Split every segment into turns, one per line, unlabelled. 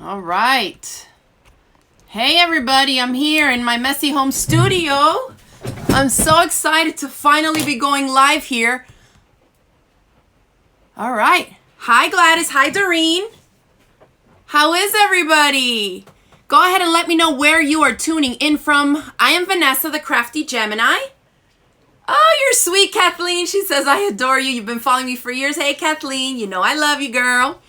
All right. Hey everybody, I'm here in my messy home studio. I'm so excited to finally be going live here. All right. Hi Gladys, hi Doreen. How is everybody? Go ahead and let me know where you are tuning in from. I am Vanessa, the Crafty Gemini. Oh, you're sweet, Kathleen. She says, I adore you. You've been following me for years. Hey, Kathleen, you know I love you, girl.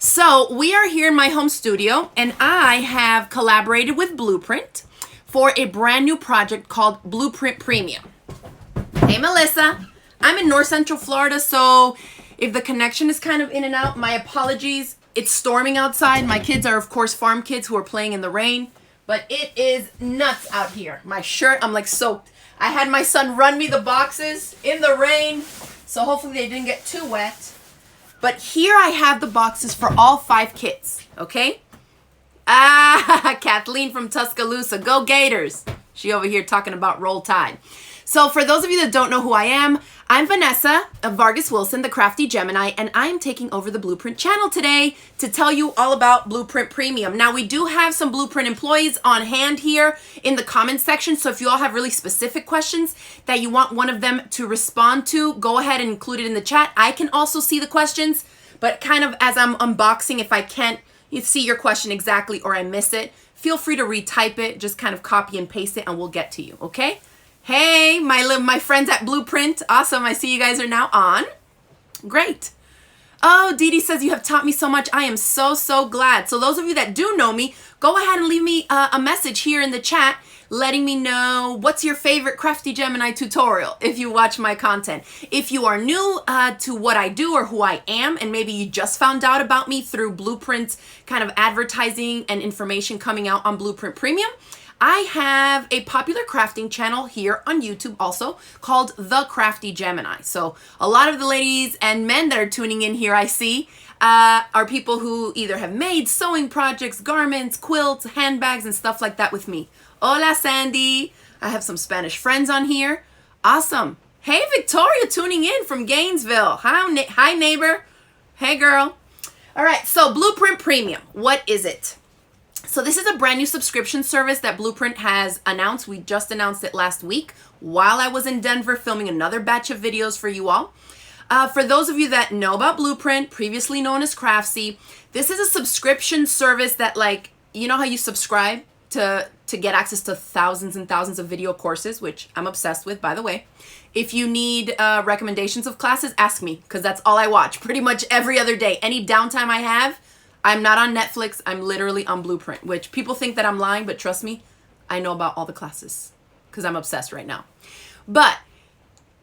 So we are here in my home studio, and I have collaborated with Bluprint for a brand new project called Bluprint Premium. Hey, Melissa. I'm in North Central Florida, so if the connection is kind of in and out, my apologies. It's storming outside. My kids are, of course, farm kids who are playing in the rain, but it is nuts out here. My shirt, I'm like soaked. I had my son run me the boxes in the rain, so hopefully they didn't get too wet. But here I have the boxes for all 5 kits, okay? Ah, Kathleen from Tuscaloosa. Go Gators. She over here talking about Roll Tide. So for those of you that don't know who I am, I'm Vanessa of Vargas Wilson, the Crafty Gemini, and I'm taking over the Bluprint channel today to tell you all about Bluprint Premium. Now, we do have some Bluprint employees on hand here in the comments section, so if you all have really specific questions that you want one of them to respond to, go ahead and include it in the chat. I can also see the questions, but kind of as I'm unboxing, if I can't see your question exactly or I miss it, feel free to retype it, just kind of copy and paste it, and we'll get to you, okay? Hey, my friends at Bluprint. Awesome. I see you guys are now on. Great. Oh, Dee Dee says you have taught me so much. I am so glad. So those of you that do know me, go ahead and leave me a message here in the chat letting me know what's your favorite Crafty Gemini tutorial if you watch my content. If you are new to what I do or who I am, and maybe you just found out about me through Bluprint's kind of advertising and information coming out on Bluprint Premium, I have a popular crafting channel here on YouTube also called The Crafty Gemini. So a lot of the ladies and men that are tuning in here I see are people who either have made sewing projects, garments, quilts, handbags, and stuff like that with me. Hola, Sandy. I have some Spanish friends on here. Awesome. Hey, Victoria tuning in from Gainesville. Hi, neighbor. Hey, girl. All right, so Bluprint Premium, what is it? So this is a brand new subscription service that Bluprint has announced. We just announced it last week while I was in Denver filming another batch of videos for you all. For those of you that know about Bluprint, previously known as Craftsy, this is a subscription service that, like, you know how you subscribe to get access to thousands and thousands of video courses, which I'm obsessed with, by the way. If you need recommendations of classes, ask me, because that's all I watch pretty much every other day. Any downtime I have, I'm not on Netflix. I'm literally on Bluprint, which people think that I'm lying, but trust me, I know about all the classes because I'm obsessed right now. But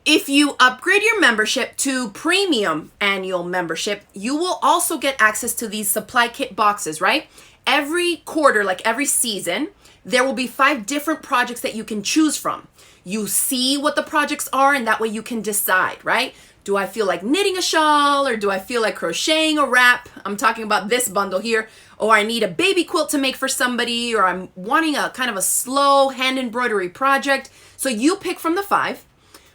if you upgrade your membership to premium annual membership, you will also get access to these supply kit boxes, right? Every quarter, like every season, there will be 5 different projects that you can choose from. You see what the projects are, and that way you can decide, right? Do I feel like knitting a shawl, or do I feel like crocheting a wrap? I'm talking about this bundle here. Or I need a baby quilt to make for somebody, or I'm wanting a kind of a slow hand embroidery project. So you pick from the 5.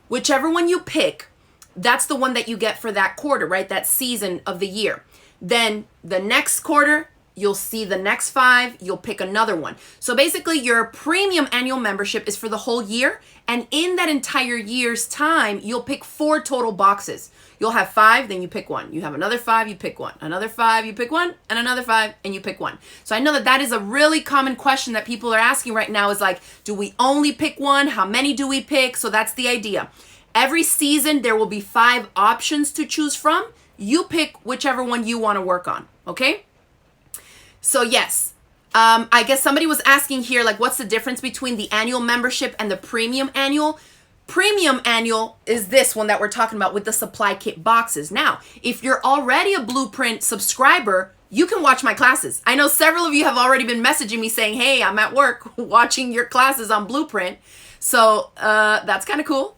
Whichever one you pick, that's the one that you get for that quarter, right? That season of the year. Then the next quarter, you'll see the next 5, you'll pick another one. So basically your premium annual membership is for the whole year. And in that entire year's time, you'll pick 4 total boxes. You'll have 5, then you pick 1. You have another 5, you pick 1. Another 5, you pick 1. And another 5, and you pick 1. So I know that that is a really common question that people are asking right now is like, do we only pick 1? How many do we pick? So that's the idea. Every season, there will be 5 options to choose from. You pick whichever one you want to work on, okay? So yes, I guess somebody was asking here, like, what's the difference between the annual membership and the premium annual? Premium annual is this one that we're talking about with the supply kit boxes. Now, if you're already a Bluprint subscriber, you can watch my classes. I know several of you have already been messaging me saying, hey, I'm at work watching your classes on Bluprint. So that's kind of cool.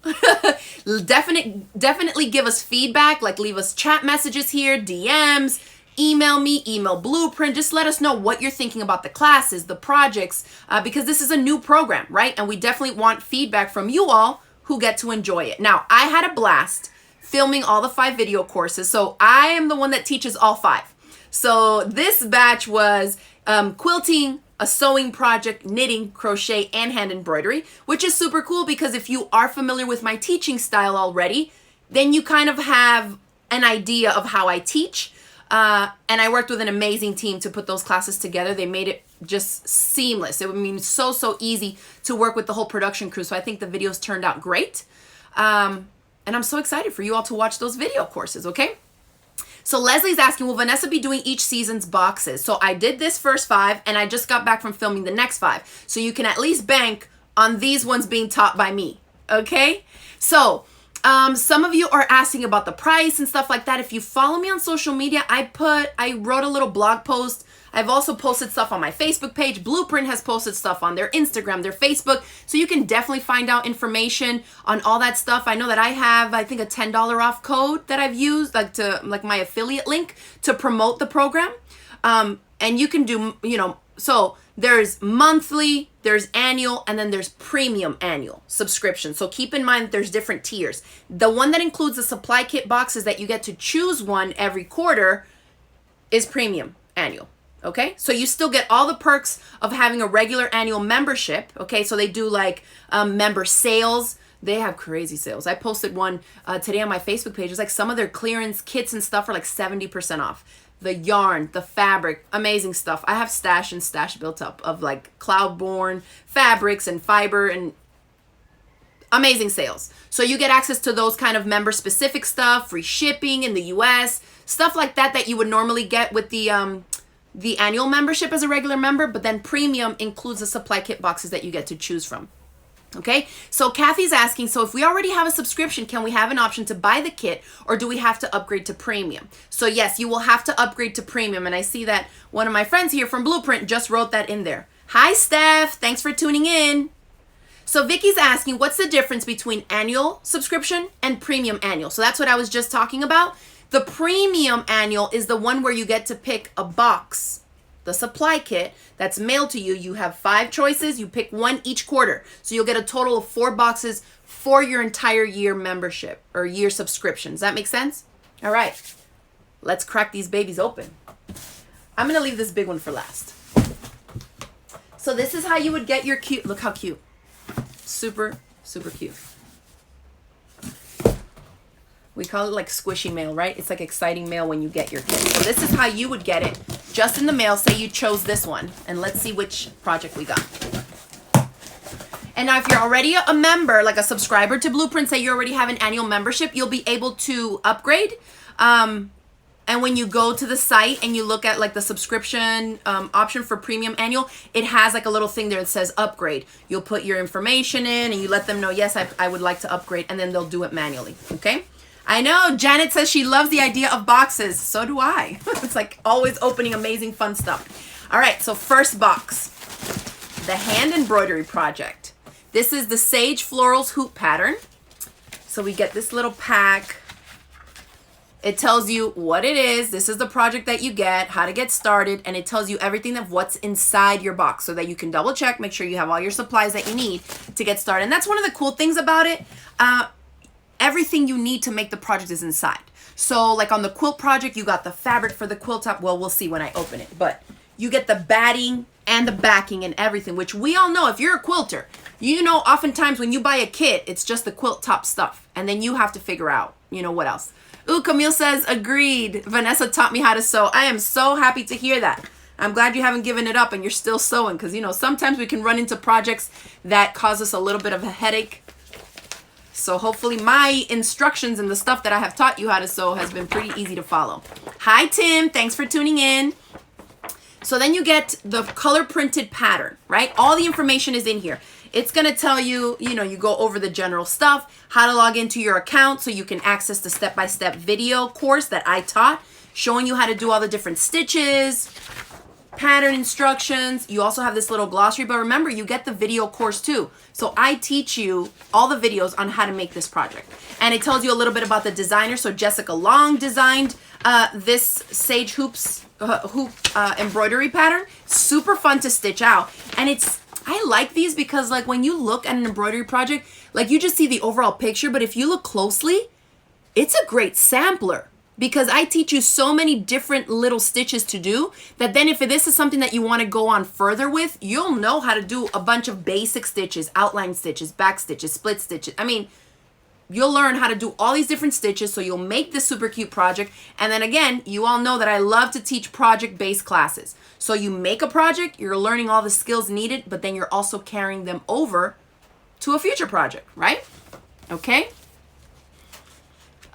Definitely give us feedback, like leave us chat messages here, DMs, email me, email Bluprint. Just let us know what you're thinking about the classes, the projects, because this is a new program, right? And we definitely want feedback from you all who get to enjoy it. Now, I had a blast filming all the 5 video courses. So I am the one that teaches all 5. So this batch was quilting, a sewing project, knitting, crochet, and hand embroidery, which is super cool because if you are familiar with my teaching style already, then you kind of have an idea of how I teach. And I worked with an amazing team to put those classes together. They made it just seamless. It would mean so easy to work with the whole production crew. So I think the videos turned out great. And I'm so excited for you all to watch those video courses, okay? So Leslie's asking, will Vanessa be doing each season's boxes? So I did this first 5 and I just got back from filming the next 5. So you can at least bank on these ones being taught by me, okay? So some of you are asking about the price and stuff like that. If you follow me on social media, I wrote a little blog post. I've also posted stuff on my Facebook page. Bluprint has posted stuff on their Instagram, their Facebook. So you can definitely find out information on all that stuff. I know that I have, I think, a $10 off code that I've used, like my affiliate link to promote the program. And you can do, so there's monthly, there's annual, and then there's premium annual subscription. So keep in mind that there's different tiers. The one that includes the supply kit boxes that you get to choose one every quarter is premium annual. Okay, so you still get all the perks of having a regular annual membership. Okay, so they do like member sales. They have crazy sales. I posted one today on my Facebook page. It's like some of their clearance kits and stuff are like 70% off. The yarn, the fabric, amazing stuff. I have stash built up of like cloud-born fabrics and fiber and amazing sales. So you get access to those kind of member-specific stuff, free shipping in the US, stuff like that you would normally get with the annual membership as a regular member, but then premium includes the supply kit boxes that you get to choose from. Okay, so Kathy's asking, so if we already have a subscription, can we have an option to buy the kit or do we have to upgrade to premium? So yes, you will have to upgrade to premium. And I see that one of my friends here from Bluprint just wrote that in there. Hi, Steph. Thanks for tuning in. So Vicky's asking, what's the difference between annual subscription and premium annual? So that's what I was just talking about. The premium annual is the one where you get to pick a box, the supply kit that's mailed to you. You have 5 choices. You pick one each quarter. So you'll get a total of 4 boxes for your entire year membership or year subscription. Does that make sense? All right, let's crack these babies open. I'm going to leave this big one for last. So this is how you would get your cute, look how cute. Super, super cute. We call it like squishy mail, right? It's like exciting mail when you get your kit. So this is how you would get it just in the mail. Say you chose this one. And let's see which project we got. And now if you're already a member, like a subscriber to Bluprint, say you already have an annual membership, you'll be able to upgrade. And when you go to the site and you look at like the subscription option for premium annual, it has like a little thing there that says upgrade. You'll put your information in and you let them know, yes, I would like to upgrade, and then they'll do it manually, okay? I know, Janet says she loves the idea of boxes. So do I. It's like always opening amazing fun stuff. All right, so first box, the hand embroidery project. This is the Sage Florals hoop pattern. So we get this little pack. It tells you what it is. This is the project that you get, how to get started, and it tells you everything of what's inside your box so that you can double check, make sure you have all your supplies that you need to get started. And that's one of the cool things about it. Everything you need to make the project is inside. So like on the quilt project, you got the fabric for the quilt top. Well, we'll see when I open it, but you get the batting and the backing and everything, which we all know if you're a quilter, you know, oftentimes when you buy a kit, it's just the quilt top stuff. And then you have to figure out, what else. Ooh, Camille says, agreed. Vanessa taught me how to sew. I am so happy to hear that. I'm glad you haven't given it up and you're still sewing because, sometimes we can run into projects that cause us a little bit of a headache. So hopefully my instructions and the stuff that I have taught you how to sew has been pretty easy to follow. Hi, Tim. Thanks for tuning in. So then you get the color printed pattern, right? All the information is in here. It's going to tell you, you go over the general stuff, how to log into your account so you can access the step-by-step video course that I taught, showing you how to do all the different stitches, pattern instructions. You also have this little glossary, but remember, you get the video course too. So I teach you all the videos on how to make this project. And it tells you a little bit about the designer. So Jessica Long designed this Sage hoop embroidery pattern. Super fun to stitch out. And I like these because like when you look at an embroidery project, like you just see the overall picture, but if you look closely, it's a great sampler because I teach you so many different little stitches to do that then if this is something that you want to go on further with, you'll know how to do a bunch of basic stitches, outline stitches, back stitches, split stitches. I mean, you'll learn how to do all these different stitches, so you'll make this super cute project. And then again, you all know that I love to teach project-based classes. So you make a project, you're learning all the skills needed, but then you're also carrying them over to a future project, right? Okay?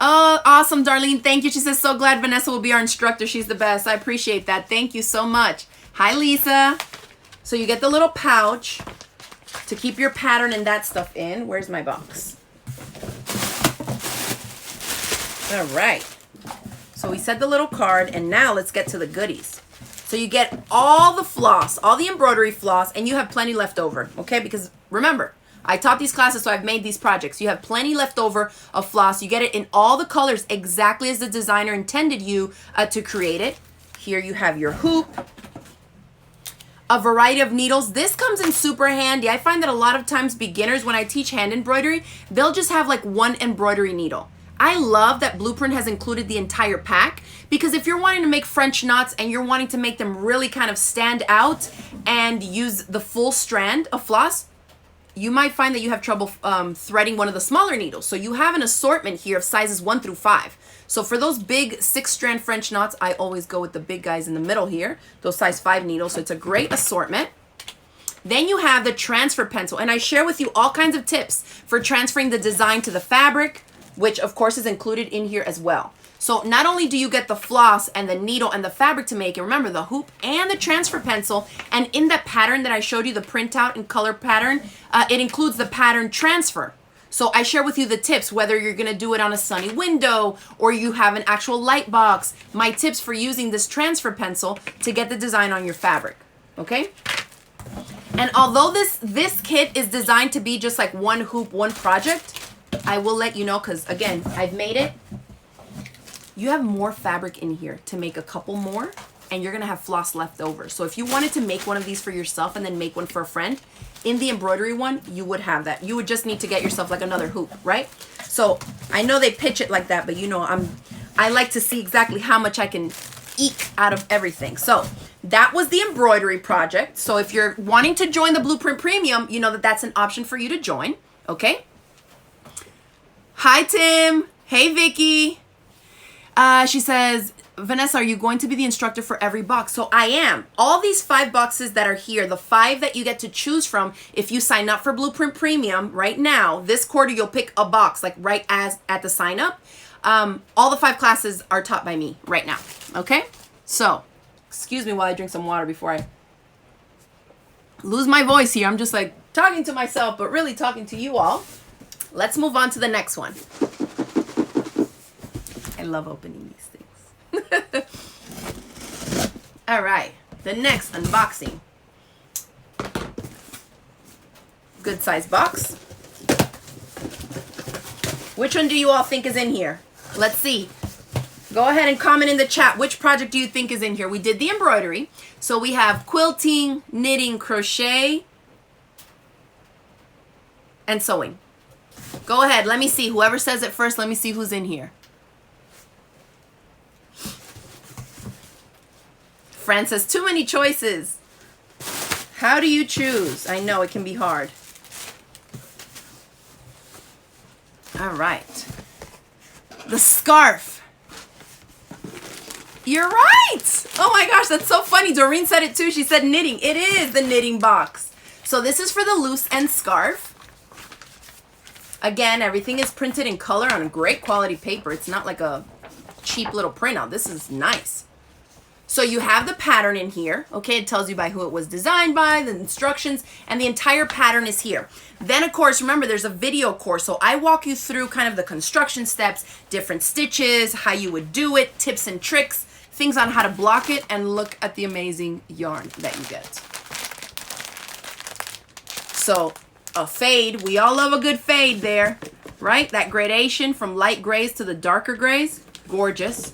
Oh, awesome, Darlene. Thank you. She says, so glad Vanessa will be our instructor. She's the best. I appreciate that. Thank you so much. Hi, Lisa. So you get the little pouch to keep your pattern and that stuff in. Where's my box? All right. So we said the little card, and now let's get to the goodies. So you get all the floss, all the embroidery floss, and you have plenty left over, okay? Because remember, I taught these classes, so I've made these projects. You have plenty left over of floss. You get it in all the colors exactly as the designer intended you to create it. Here you have your hoop, a variety of needles. This comes in super handy. I find that a lot of times beginners, when I teach hand embroidery, they'll just have like one embroidery needle. I love that Bluprint has included the entire pack, because if you're wanting to make French knots and you're wanting to make them really kind of stand out and use the full strand of floss, you might find that you have trouble threading one of the smaller needles. So you have an assortment here of sizes 1 through 5. So for those big 6-strand French knots, I always go with the big guys in the middle here, those size 5 needles. So it's a great assortment. Then you have the transfer pencil, and I share with you all kinds of tips for transferring the design to the fabric, which of course is included in here as well. So not only do you get the floss and the needle and the fabric to make it, remember the hoop and the transfer pencil, and in that pattern that I showed you, the printout and color pattern, it includes the pattern transfer. So I share with you the tips, whether you're gonna do it on a sunny window or you have an actual light box, my tips for using this transfer pencil to get the design on your fabric, okay? And although this kit is designed to be just like one hoop, one project, I will let you know, because again, I've made it. You have more fabric in here to make a couple more, and you're gonna have floss left over. So if you wanted to make one of these for yourself and then make one for a friend, in the embroidery one, you would have that. You would just need to get yourself like another hoop, right? So I know they pitch it like that, but you know, I like to see exactly how much I can eke out of everything. So that was the embroidery project. So if you're wanting to join the Bluprint Premium, you know that that's an option for you to join, okay? Hi, Tim. Hey, Vicky. She says, Vanessa, are you going to be the instructor for every box? So I am. All these 5 boxes that are here, the 5 that you get to choose from if you sign up for Bluprint Premium right now, this quarter you'll pick a box, like right as at the sign up. All the 5 classes are taught by me right now, okay? So, excuse me while I drink some water before I lose my voice here. I'm just like talking to myself, but really talking to you all. Let's move on to the next one. I love opening these things. All right, the next unboxing. Good size box. Which one do you all think is in here? Let's see. Go ahead and comment in the chat. Which project do you think is in here? We did the embroidery. So we have quilting, knitting, crochet, and sewing. Go ahead. Let me see. Whoever says it first, let me see who's in here. Fran says, too many choices. How do you choose? I know it can be hard. All right. The scarf. You're right. Oh my gosh, that's so funny. Doreen said it too. She said knitting. It is the knitting box. So this is for the loose end scarf. Again, everything is printed in color on a great quality paper. It's not like a cheap little printout. This is nice. So you have the pattern in here, okay? It tells you by who it was designed by, the instructions, and the entire pattern is here. Then, of course, remember, there's a video course. So I walk you through kind of the construction steps, different stitches, how you would do it, tips and tricks, things on how to block it, and look at the amazing yarn that you get. So a fade, we all love a good fade there, right? That gradation from light grays to the darker grays, gorgeous.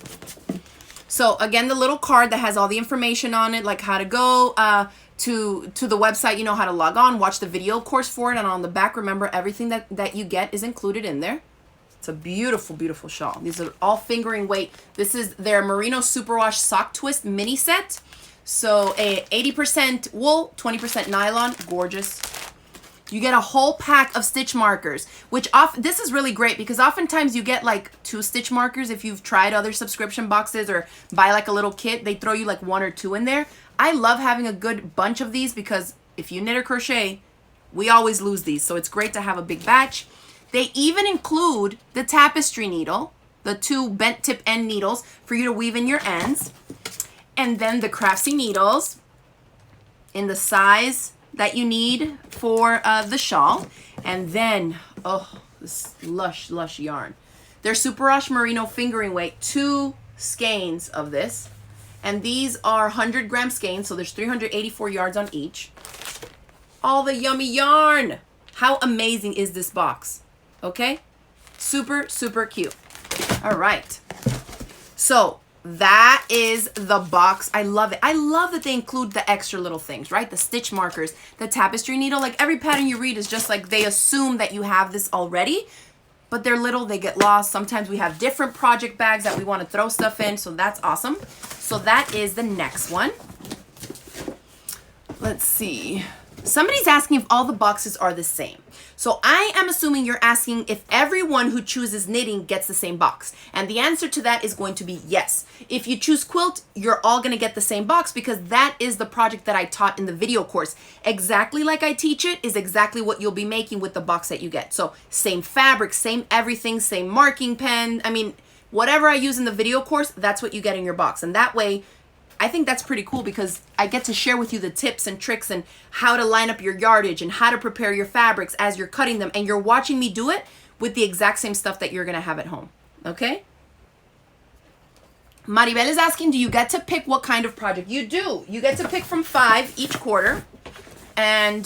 So again, the little card that has all the information on it, like how to go to the website, you know, how to log on, watch the video course for it, and on the back, remember, everything that you get is included in there. It's a beautiful, beautiful shawl. These are all fingering weight. This is their Merino Superwash Sock Twist mini set. So a 80% wool, 20% nylon, gorgeous. You get a whole pack of stitch markers, which this is really great because oftentimes you get like 2 stitch markers. If you've tried other subscription boxes or buy like a little kit, they throw you like 1 or 2 in there. I love having a good bunch of these because if you knit or crochet, we always lose these. So it's great to have a big batch. They even include the tapestry needle, the 2 bent tip end needles for you to weave in your ends. And then the Crafty needles in the size that you need for the shawl. And then, oh, this lush, lush yarn. They're Superwash Merino fingering weight, 2 skeins of this. And these are 100 gram skeins, so there's 384 yards on each. All the yummy yarn. How amazing is this box? Okay? Super, super cute. All right. So that is the box. I love it. I love that they include the extra little things, right? The stitch markers, the tapestry needle. Like every pattern you read is just like they assume that you have this already, but they're little, they get lost. Sometimes we have different project bags that we want to throw stuff in, so that's awesome. So that is the next one. Let's see. Somebody's asking if all the boxes are the same. So I am assuming you're asking if everyone who chooses knitting gets the same box. And the answer to that is going to be yes. If you choose quilt, you're all going to get the same box because that is the project that I taught in the video course. Exactly like I teach it is exactly what you'll be making with the box that you get. So same fabric, same everything, same marking pen. I mean, whatever I use in the video course, that's what you get in your box. And that way, I think that's pretty cool because I get to share with you the tips and tricks and how to line up your yardage and how to prepare your fabrics as you're cutting them. And you're watching me do it with the exact same stuff that you're going to have at home. Okay? Maribel is asking, do you get to pick what kind of project? You do. You get to pick from 5 each quarter. And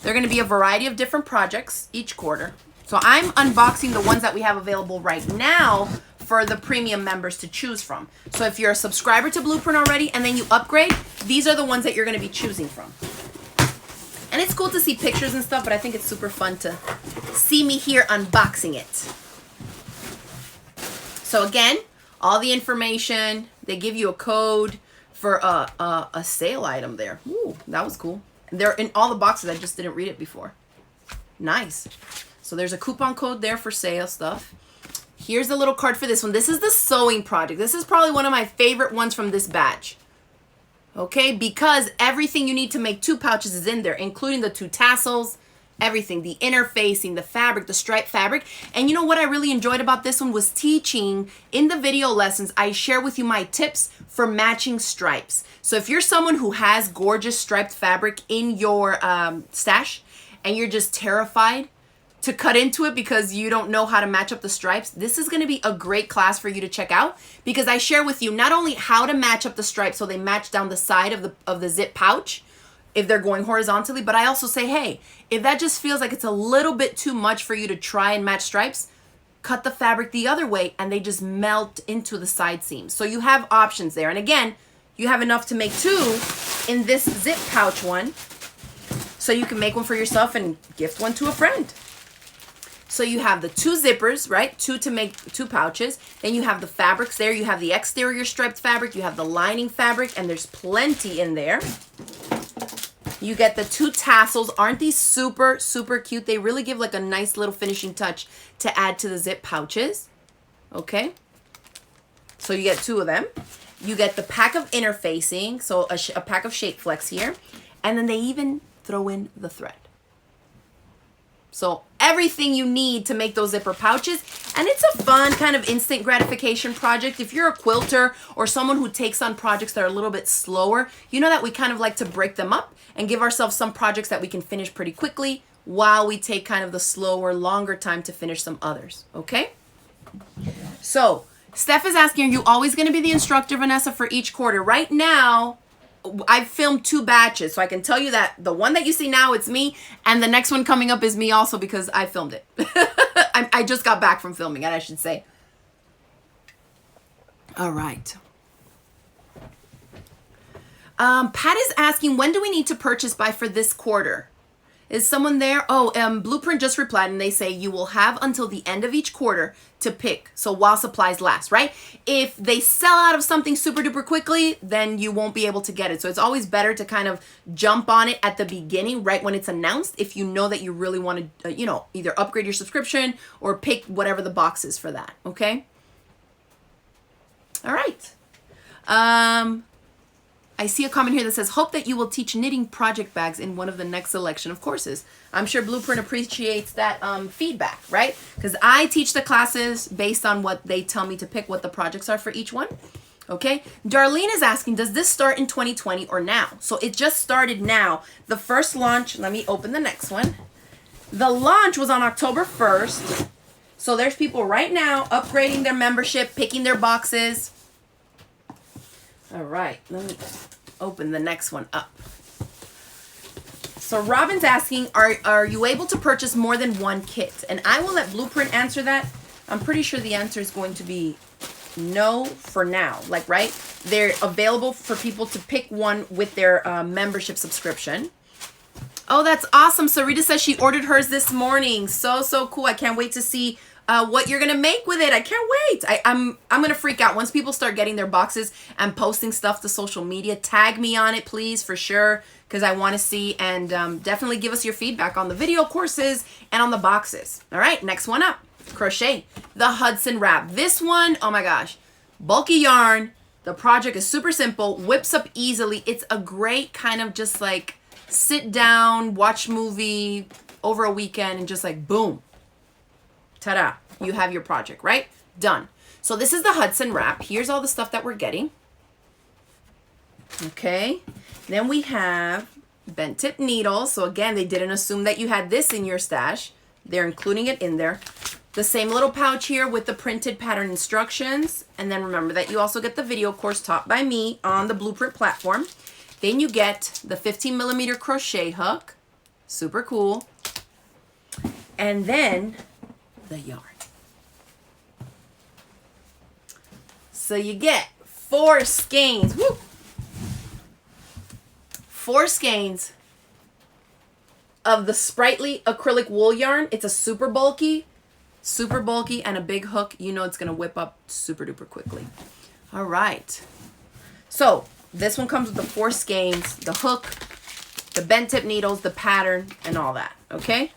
they're going to be a variety of different projects each quarter. So I'm unboxing the ones that we have available right now for the premium members to choose from. So if you're a subscriber to Bluprint already and then you upgrade, these are the ones that you're going to be choosing from. And it's cool to see pictures and stuff, but I think it's super fun to see me here unboxing it. So again, all the information, they give you a code for a sale item there. Ooh, that was cool. They're in all the boxes, I just didn't read it before. Nice. So there's a coupon code there for sale stuff. Here's the little card for this one. This is the sewing project. This is probably one of my favorite ones from this batch. Okay, because everything you need to make 2 pouches is in there, including the 2 tassels, everything, the interfacing, the fabric, the striped fabric. And you know what I really enjoyed about this one was teaching in the video lessons. I share with you my tips for matching stripes. So if you're someone who has gorgeous striped fabric in your stash and you're just terrified to cut into it because you don't know how to match up the stripes, this is going to be a great class for you to check out because I share with you not only how to match up the stripes so they match down the side of the zip pouch if they're going horizontally, but I also say, hey, if that just feels like it's a little bit too much for you to try and match stripes, cut the fabric the other way and they just melt into the side seams. So you have options there. And again, you have enough to make 2 in this zip pouch one, so you can make one for yourself and gift one to a friend. So you have the 2 zippers, right? 2 to make 2 pouches. Then you have the fabrics there. You have the exterior striped fabric. You have the lining fabric, and there's plenty in there. You get the 2 tassels. Aren't these super, super cute? They really give like a nice little finishing touch to add to the zip pouches. Okay. So you get 2 of them. You get the pack of interfacing. So a pack of Shape Flex here. And then they even throw in the thread. So everything you need to make those zipper pouches. And it's a fun kind of instant gratification project. If you're a quilter or someone who takes on projects that are a little bit slower, you know that we kind of like to break them up and give ourselves some projects that we can finish pretty quickly while we take kind of the slower, longer time to finish some others. Okay? So Steph is asking, are you always going to be the instructor, Vanessa, for each quarter? Right now, I've filmed 2 batches, so I can tell you that the one that you see now, it's me, and the next one coming up is me also because I filmed it. I just got back from filming it, I should say. All right. Pat is asking, when do we need to purchase by for this quarter? Is someone there? Oh, Bluprint just replied and they say you will have until the end of each quarter to pick. So while supplies last, right? If they sell out of something super duper quickly, then you won't be able to get it. So it's always better to kind of jump on it at the beginning, right when it's announced, if you know that you really want to, either upgrade your subscription or pick whatever the box is for that, okay? All right. I see a comment here that says, hope that you will teach knitting project bags in one of the next selection of courses. I'm sure Bluprint appreciates that feedback, right? Because I teach the classes based on what they tell me to pick, what the projects are for each one. Okay. Darlene is asking, does this start in 2020 or now? So it just started now. The first launch, let me open the next one. The launch was on October 1st. So there's people right now upgrading their membership, picking their boxes. All right, let me open the next one up. So Robin's asking, are you able to purchase more than one kit? And I will let Bluprint answer that. I'm pretty sure the answer is going to be no for now. Like, right? They're available for people to pick one with their membership subscription. Oh, that's awesome. Sarita says she ordered hers this morning. So cool. I can't wait to see what you're gonna make with it. I can't wait. I'm gonna freak out once people start getting their boxes and posting stuff to social media. Tag me on it, please, for sure, because I want to see, and definitely give us your feedback on the video courses and on the boxes. All right, next one up, crochet the Hudson wrap. This one, oh my gosh, bulky yarn. The project is super simple, whips up easily. It's a great kind of just like sit down, watch movie over a weekend, and just like boom. Ta-da, you have your project, right? Done. So this is the Hudson wrap. Here's all the stuff that we're getting. Okay. Then we have bent tip needles. So again, they didn't assume that you had this in your stash. They're including it in there. The same little pouch here with the printed pattern instructions. And then remember that you also get the video course taught by me on the Bluprint platform. Then you get the 15mm crochet hook. Super cool. And then the yarn. So you get 4 skeins. Woo! 4 skeins of the Sprightly acrylic wool yarn. It's a super bulky, and a big hook. You know it's gonna whip up super duper quickly. All right. So this one comes with the 4 skeins, the hook, the bent tip needles, the pattern, and all that. Okay.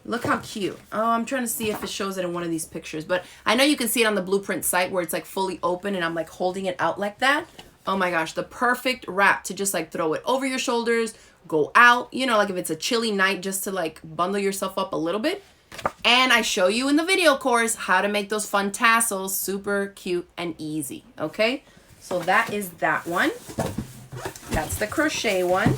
Look how cute. Oh, I'm trying to see if it shows it in one of these pictures, but I know you can see it on the Bluprint site where it's like fully open and I'm like holding it out like that. Oh my gosh, the perfect wrap to just like throw it over your shoulders, go out, like if it's a chilly night, just to like bundle yourself up a little bit. And I show you in the video course how to make those fun tassels super cute and easy. Okay, so that is that one. That's the crochet one.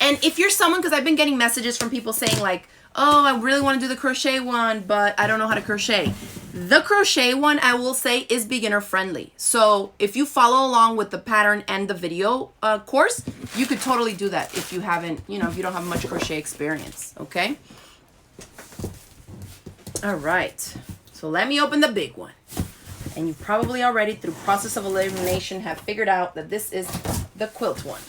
And if you're someone, because I've been getting messages from people saying like, oh, I really want to do the crochet one, but I don't know how to crochet. The crochet one, I will say, is beginner friendly. So if you follow along with the pattern and the video course, you could totally do that if you haven't, if you don't have much crochet experience, okay? All right, so let me open the big one. And you probably already, through process of elimination, have figured out that this is the quilt one.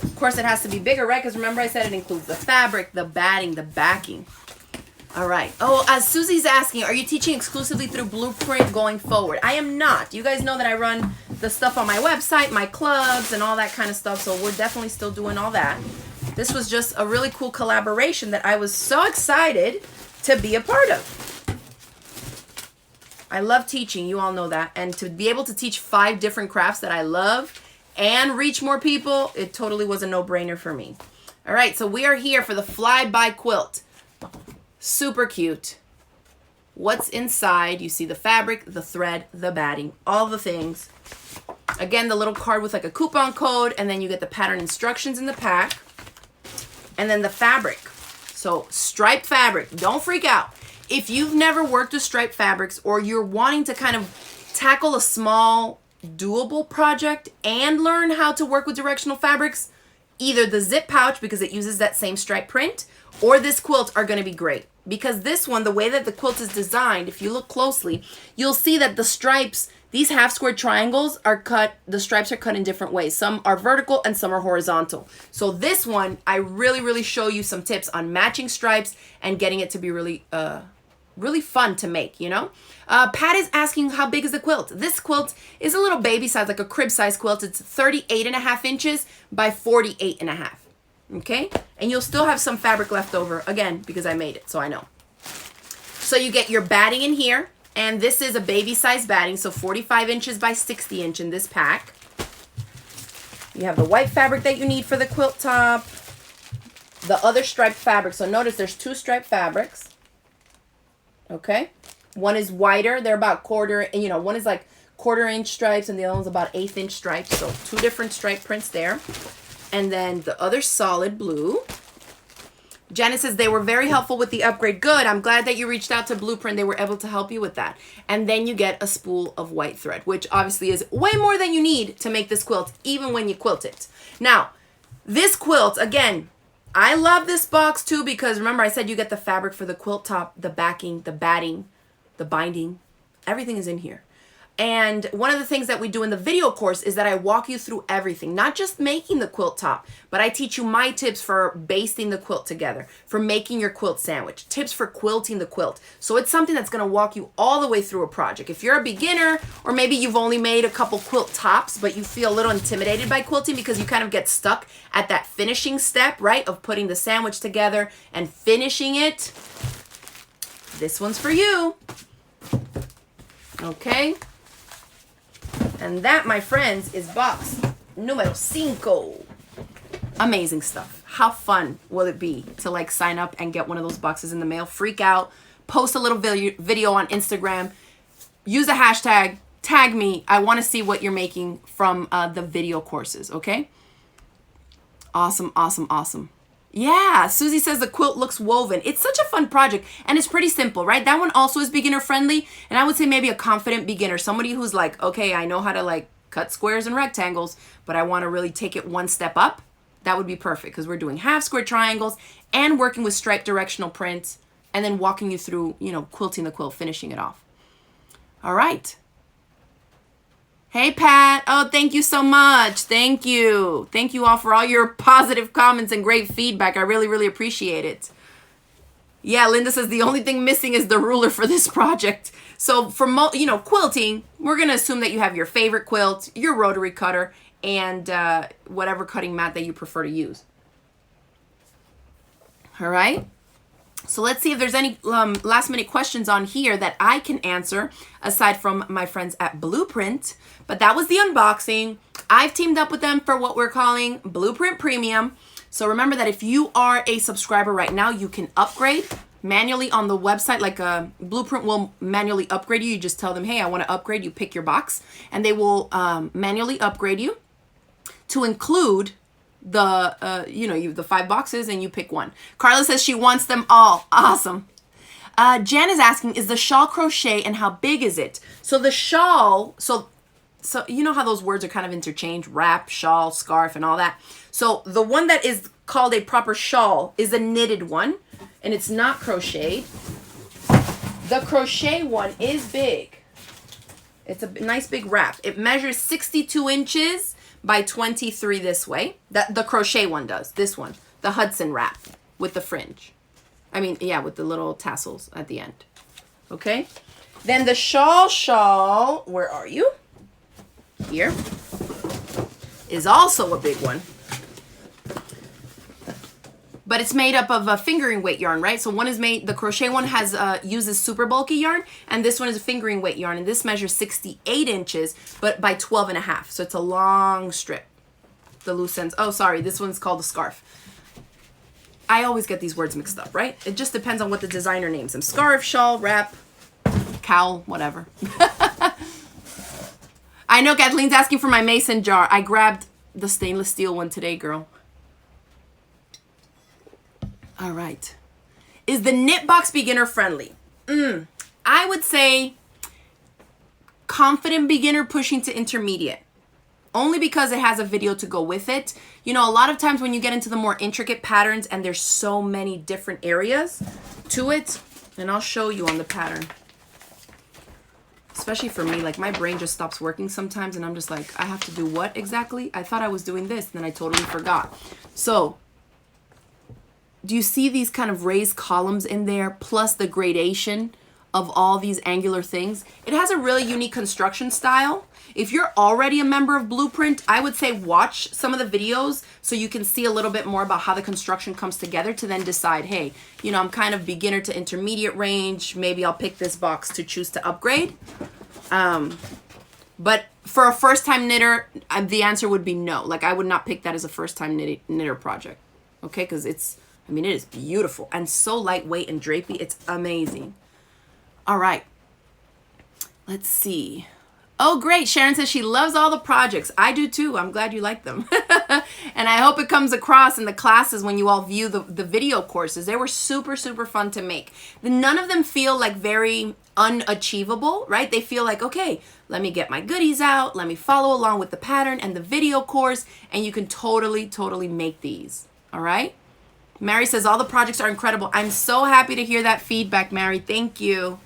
Of course, it has to be bigger, right? Because remember I said it includes the fabric, the batting, the backing. All right. Oh, as Susie's asking, are you teaching exclusively through Bluprint going forward? I am not. You guys know that I run the stuff on my website, my clubs, and all that kind of stuff. So we're definitely still doing all that. This was just a really cool collaboration that I was so excited to be a part of. I love teaching. You all know that. And to be able to teach 5 different crafts that I love and reach more people, it totally was a no-brainer for me. All right, so we are here for the fly-by quilt. Super cute. What's inside? You see the fabric, the thread, the batting, all the things. Again, the little card with like a coupon code, and then you get the pattern instructions in the pack. And then the fabric. So striped fabric, don't freak out. If you've never worked with striped fabrics, or you're wanting to kind of tackle a small doable project and learn how to work with directional fabrics, either the zip pouch, because it uses that same stripe print, or this quilt are going to be great. because this one, the way that the quilt is designed, if you look closely, you'll see that the stripes, these half square triangles are cut, the stripes are cut in different ways. Some are vertical and some are horizontal. So this one, I really show you some tips on matching stripes and getting it to be really fun to make, you know? Pat is asking, how big is the quilt? This quilt is a little baby size, like a crib size quilt. It's 38.5 inches by 48.5. Okay? And you'll still have some fabric left over, again, because I made it, so I know. So you get your batting in here, and this is a baby size batting, so 45 inches by 60 inch in this pack. You have the white fabric that you need for the quilt top, the other striped fabric. So notice there's 2 striped fabrics. Okay? One is wider, they're about quarter, you know, one is like 1/4 inch stripes and the other one's about 1/8 inch stripes. So 2 different stripe prints there. And then the other solid blue. Janet says they were very helpful with the upgrade. Good. I'm glad that you reached out to Bluprint. They were able to help you with that. And then you get a spool of white thread, which obviously is way more than you need to make this quilt, even when you quilt it. Now, this quilt, again, I love this box too because remember I said you get the fabric for the quilt top, the backing, the batting, the binding. Everything is in here. And one of the things that we do in the video course is that I walk you through everything, not just making the quilt top, but I teach you my tips for basting the quilt together, for making your quilt sandwich, tips for quilting the quilt. So it's something that's going to walk you all the way through a project. If you're a beginner, or maybe you've only made a couple quilt tops, but you feel a little intimidated by quilting because you kind of get stuck at that finishing step, right, of putting the sandwich together and finishing it, this one's for you. Okay? And that, my friends, is box numero 5. Amazing stuff. How fun will it be to like sign up and get one of those boxes in the mail? Freak out, post a little video on Instagram, use a hashtag, tag me. I want to see what you're making from the video courses, okay? Awesome, awesome, awesome. Yeah, Susie says the quilt looks woven. It's such a fun project and it's pretty simple, right? That one also is beginner friendly. And I would say maybe a confident beginner, somebody who's like, okay, I know how to like cut squares and rectangles, but I want to really take it one step up. That would be perfect because we're doing half square triangles and working with striped directional prints and then walking you through, you know, quilting the quilt, finishing it off. All right. Hey, Pat. Oh, thank you so much. Thank you. Thank you all for all your positive comments and great feedback. I really appreciate it. Yeah, Linda says the only thing missing is the ruler for this project. So for, quilting, we're going to assume that you have your favorite quilt, your rotary cutter, and whatever cutting mat that you prefer to use. All right. So let's see if there's any last minute questions on here that I can answer aside from my friends at Bluprint. But that was the unboxing. I've teamed up with them for what we're calling Bluprint Premium. So remember that if you are a subscriber right now, you can upgrade manually on the website. Like Bluprint will manually upgrade you. You just tell them, hey, I want to upgrade. You pick your box and they will manually upgrade you to include the the 5 boxes and you pick one. Carla says she wants them all. Awesome. Jan is asking, is the shawl crochet and how big is it? So the shawl, so you know how those words are kind of interchanged, wrap, shawl, scarf, and all that. So the one that is called a proper shawl is a knitted one and it's not crocheted. The crochet one is big. It's a nice big wrap. It measures 62 inches by 23 this way. The crochet one does. This one, the Hudson wrap with the fringe. I mean, yeah, with the little tassels at the end. Okay? Then the shawl, where are you? Here. Is also a big one. But it's made up of a fingering weight yarn, right? So one is made, the crochet one uses super bulky yarn, and this one is a fingering weight yarn, and this measures 68 inches, but by 12.5. So it's a long strip. The loose ends. Oh, sorry, this one's called a scarf. I always get these words mixed up, right? It just depends on what the designer names them. Scarf, shawl, wrap, cowl, whatever. I know Kathleen's asking for my mason jar. I grabbed the stainless steel one today, girl. All right. Is the knit box beginner friendly? I would say confident beginner pushing to intermediate. only because it has a video to go with it. You know, a lot of times when you get into the more intricate patterns and there's so many different areas to it, and I'll show you on the pattern. Especially for me, like my brain just stops working sometimes and I'm just like, I have to do what exactly? I thought I was doing this, and then I totally forgot. So, do you see these kind of raised columns in there, plus the gradation of all these angular things? It has a really unique construction style. If you're already a member of Bluprint, I would say watch some of the videos so you can see a little bit more about how the construction comes together to then decide, hey, you know, I'm kind of beginner to intermediate range. Maybe I'll pick this box to choose to upgrade. But for a first-time knitter, the answer would be no. Like, I would not pick that as a first-time knitter project, okay? Because it's, I mean, it is beautiful and so lightweight and drapey. It's amazing. All right. Let's see. Oh, great. Sharon says she loves all the projects. I do too. I'm glad you like them. And I hope it comes across in the classes when you all view the video courses. They were super, super fun to make. None of them feel like very unachievable, right? They feel like, okay, let me get my goodies out. Let me follow along with the pattern and the video course. And you can totally, totally make these. All right. Mary says all the projects are incredible. I'm so happy to hear that feedback, Mary. Thank you.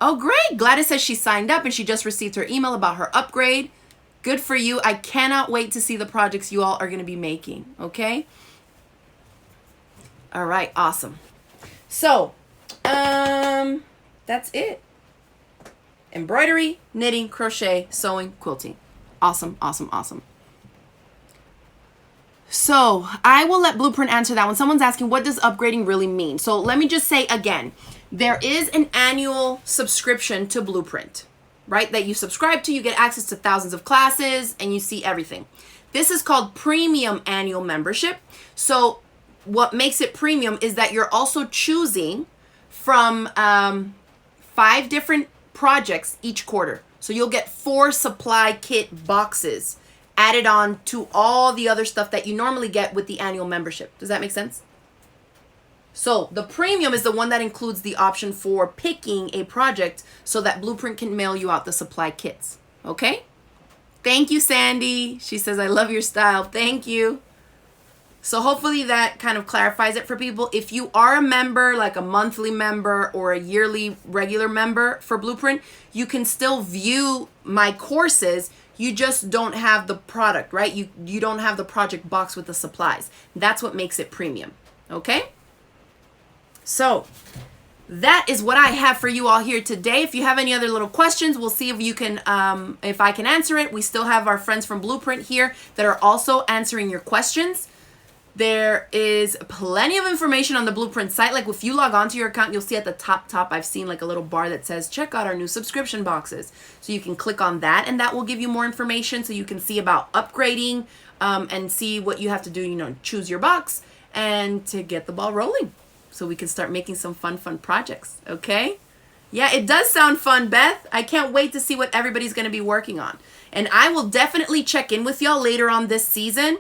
Oh, great. Gladys says she signed up and she just received her email about her upgrade. Good for you. I cannot wait to see the projects you all are going to be making. Okay. All right. Awesome. So, that's it. Embroidery, knitting, crochet, sewing, quilting. Awesome. Awesome. Awesome. So I will let Bluprint answer that one. Someone's asking, what does upgrading really mean? So let me just say again, there is an annual subscription to Bluprint, right? That you subscribe to, you get access to thousands of classes and you see everything. This is called premium annual membership. So what makes it premium is that you're also choosing from 5 different projects each quarter. So you'll get 4 supply kit boxes added on to all the other stuff that you normally get with the annual membership. Does that make sense? So the premium is the one that includes the option for picking a project so that Bluprint can mail you out the supply kits. Okay? Thank you, Sandy. She says, I love your style. Thank you. So hopefully that kind of clarifies it for people. If you are a member, like a monthly member or a yearly regular member for Bluprint, you can still view my courses. You just don't have the product, right? You don't have the project box with the supplies. That's what makes it premium. Okay? So that is what I have for you all here today. If you have any other little questions, we'll see if you can, if I can answer it. We still have our friends from Bluprint here that are also answering your questions. There is plenty of information on the Bluprint site. Like if you log onto your account, you'll see at the top, I've seen like a little bar that says, check out our new subscription boxes. So you can click on that and that will give you more information so you can see about upgrading and see what you have to do, you know, choose your box and to get the ball rolling so we can start making some fun projects. Okay. Yeah, it does sound fun, Beth. I can't wait to see what everybody's going to be working on. And I will definitely check in with y'all later on this season.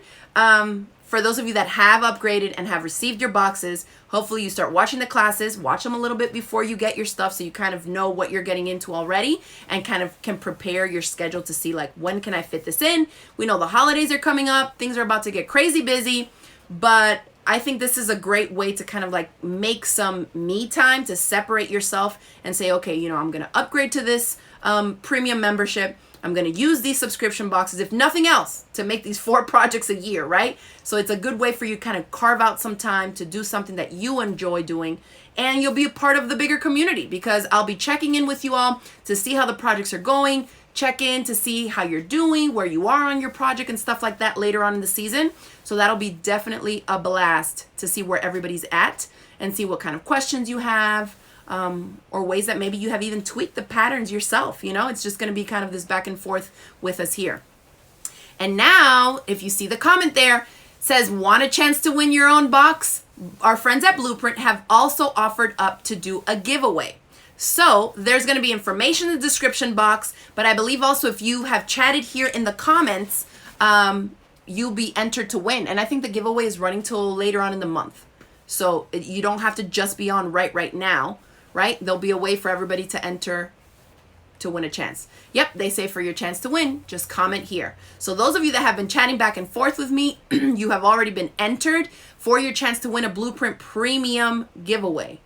For those of you that have upgraded and have received your boxes, hopefully you start watching the classes, watch them a little bit before you get your stuff so you kind of know what you're getting into already and kind of can prepare your schedule to see like, when can I fit this in? We know the holidays are coming up. Things are about to get crazy busy, but I think this is a great way to kind of like make some me time to separate yourself and say, okay, you know, I'm going to upgrade to this premium membership. I'm going to use these subscription boxes, if nothing else, to make these 4 projects a year, right? So it's a good way for you to kind of carve out some time to do something that you enjoy doing. And you'll be a part of the bigger community because I'll be checking in with you all to see how the projects are going, check in to see how you're doing, where you are on your project and stuff like that later on in the season. So that'll be definitely a blast to see where everybody's at and see what kind of questions you have. Or ways that maybe you have even tweaked the patterns yourself. You know, it's just going to be kind of this back and forth with us here. And now, if you see the comment there, says, want a chance to win your own box? Our friends at Bluprint have also offered up to do a giveaway. So there's going to be information in the description box, but I believe also if you have chatted here in the comments, you'll be entered to win. And I think the giveaway is running till later on in the month. So you don't have to just be on right now. Right? There'll be a way for everybody to enter to win a chance. Yep, they say for your chance to win, just comment here. So those of you that have been chatting back and forth with me, you have already been entered for your chance to win a Bluprint premium giveaway.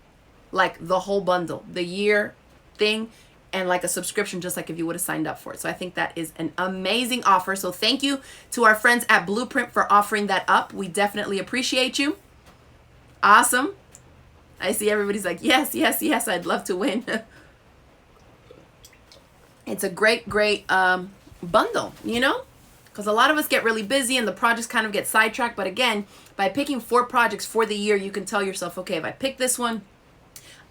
Like the whole bundle, the year thing, and like a subscription, just like if you would have signed up for it. So I think that is an amazing offer. So thank you to our friends at Bluprint for offering that up. We definitely appreciate you. Awesome. I see everybody's like, yes, yes, yes, I'd love to win. It's a great bundle, you know, because a lot of us get really busy and the projects kind of get sidetracked. But again, by picking 4 projects for the year, you can tell yourself, okay, if I pick this one,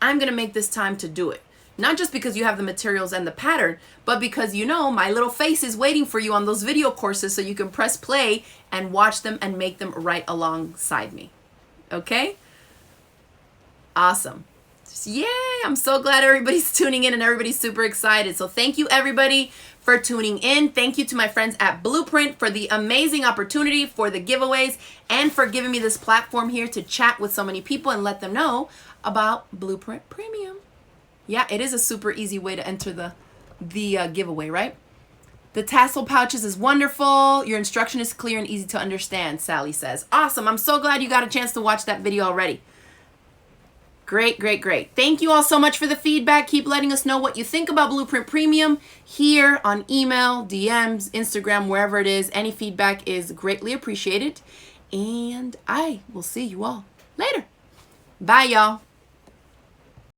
I'm going to make this time to do it. Not just because you have the materials and the pattern, but because you know my little face is waiting for you on those video courses so you can press play and watch them and make them right alongside me. Okay? Awesome. Yay! I'm so glad everybody's tuning in and everybody's super excited. So thank you everybody for tuning in. Thank you to my friends at Bluprint for the amazing opportunity for the giveaways and for giving me this platform here to chat with so many people and let them know about Bluprint Premium. Yeah, it is a super easy way to enter the giveaway, right? The tassel pouches is wonderful. Your instruction is clear and easy to understand, Sally says. Awesome. I'm so glad you got a chance to watch that video already. Great, great, great. Thank you all so much for the feedback. Keep letting us know what you think about Bluprint Premium here on email, DMs, Instagram, wherever it is. Any feedback is greatly appreciated. And I will see you all later. Bye, y'all.